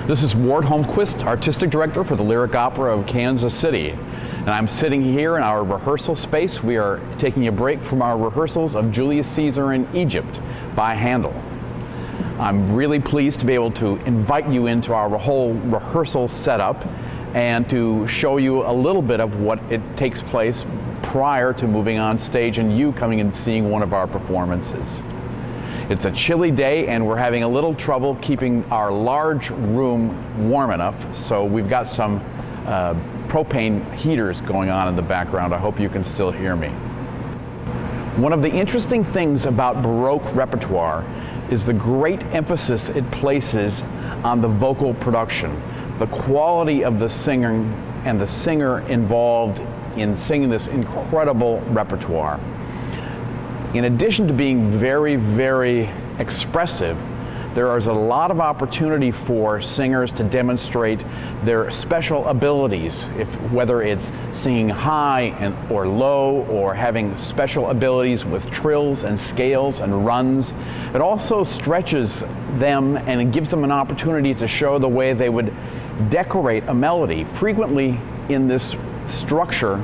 This is Ward Holmquist, Artistic Director for the Lyric Opera of Kansas City. And I'm sitting here in our rehearsal space. We are taking a break from our rehearsals of Julius Caesar in Egypt by Handel. I'm really pleased to be able to invite you into our whole rehearsal setup and to show you a little bit of what it takes place prior to moving on stage and you coming and seeing one of our performances. It's a chilly day and we're having a little trouble keeping our large room warm enough, so we've got some propane heaters going on in the background. I hope you can still hear me. One of the interesting things about Baroque repertoire is the great emphasis it places on the vocal production, the quality of the singer and the singer involved in singing this incredible repertoire. In addition to being very, very expressive, there is a lot of opportunity for singers to demonstrate their special abilities, whether it's singing high or low, or having special abilities with trills and scales and runs. It also stretches them and it gives them an opportunity to show the way they would decorate a melody. Frequently in this structure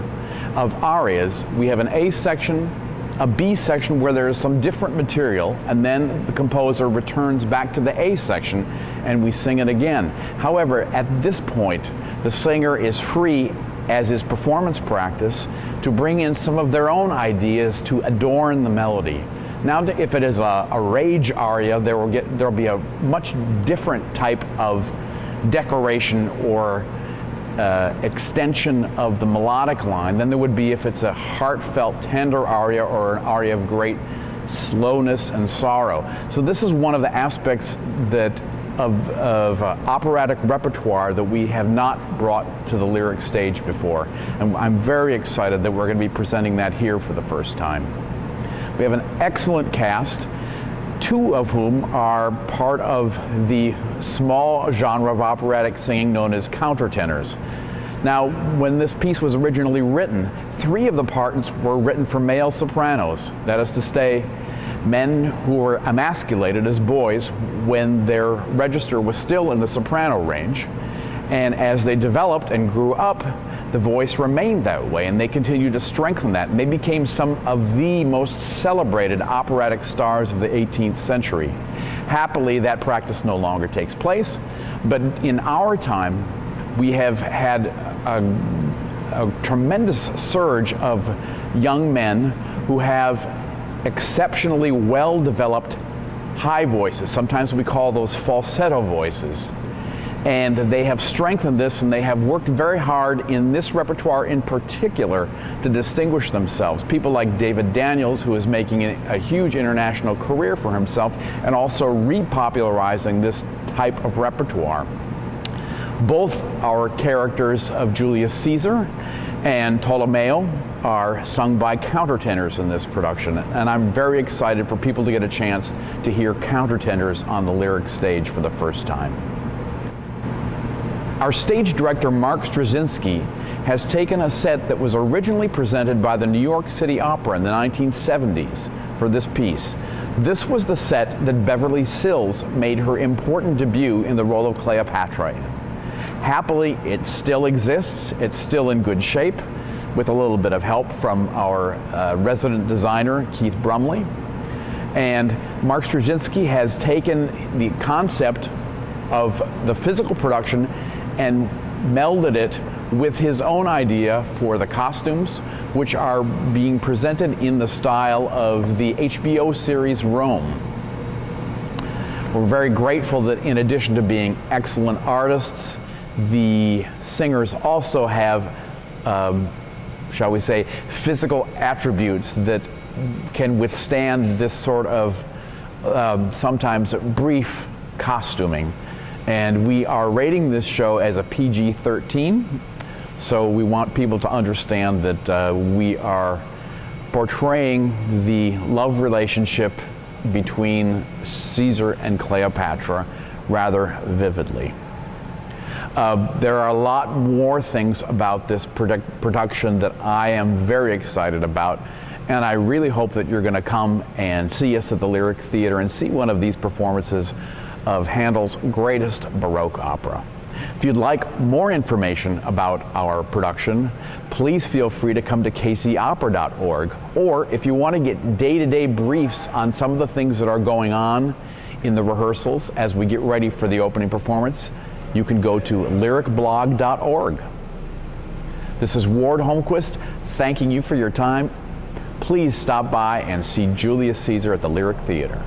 of arias, we have an A section, a B section where there is some different material, and then the composer returns back to the A section and we sing it again. However, at this point, the singer is free, as is performance practice, to bring in some of their own ideas to adorn the melody. Now, if it is a rage aria, there'll be a much different type of decoration or extension of the melodic line than there would be if it's a heartfelt, tender aria or an aria of great slowness and sorrow. So this is one of the aspects of operatic repertoire that we have not brought to the lyric stage before. And I'm very excited that we're going to be presenting that here for the first time. We have an excellent cast, two of whom are part of the small genre of operatic singing known as countertenors. Now, when this piece was originally written, three of the parts were written for male sopranos, that is to say, men who were emasculated as boys when their register was still in the soprano range. And as they developed and grew up, the voice remained that way, and they continued to strengthen that. And they became some of the most celebrated operatic stars of the 18th century. Happily, that practice no longer takes place, but in our time, we have had a tremendous surge of young men who have exceptionally well-developed high voices. Sometimes we call those falsetto voices. And they have strengthened this, and they have worked very hard in this repertoire in particular to distinguish themselves. People like David Daniels, who is making a huge international career for himself and also repopularizing this type of repertoire. Both our characters of Julius Caesar and Ptolemy are sung by countertenors in this production, and I'm very excited for people to get a chance to hear countertenors on the lyric stage for the first time. Our stage director, Mark Straczynski, has taken a set that was originally presented by the New York City Opera in the 1970s for this piece. This was the set that Beverly Sills made her important debut in the role of Cleopatra in. Happily, it still exists. It's still in good shape, with a little bit of help from our resident designer, Keith Brumley. And Mark Straczynski has taken the concept of the physical production and melded it with his own idea for the costumes, which are being presented in the style of the HBO series Rome. We're very grateful that in addition to being excellent artists, the singers also have, shall we say, physical attributes that can withstand this sort of sometimes brief costuming. And we are rating this show as a PG-13, so we want people to understand that we are portraying the love relationship between Caesar and Cleopatra rather vividly. There are a lot more things about this production that I am very excited about, and I really hope that you're going to come and see us at the Lyric Theater and see one of these performances of Handel's greatest Baroque opera. If you'd like more information about our production, please feel free to come to kcopera.org, or if you want to get day-to-day briefs on some of the things that are going on in the rehearsals as we get ready for the opening performance, you can go to lyricblog.org. This is Ward Holmquist thanking you for your time. Please stop by and see Julius Caesar at the Lyric Theater.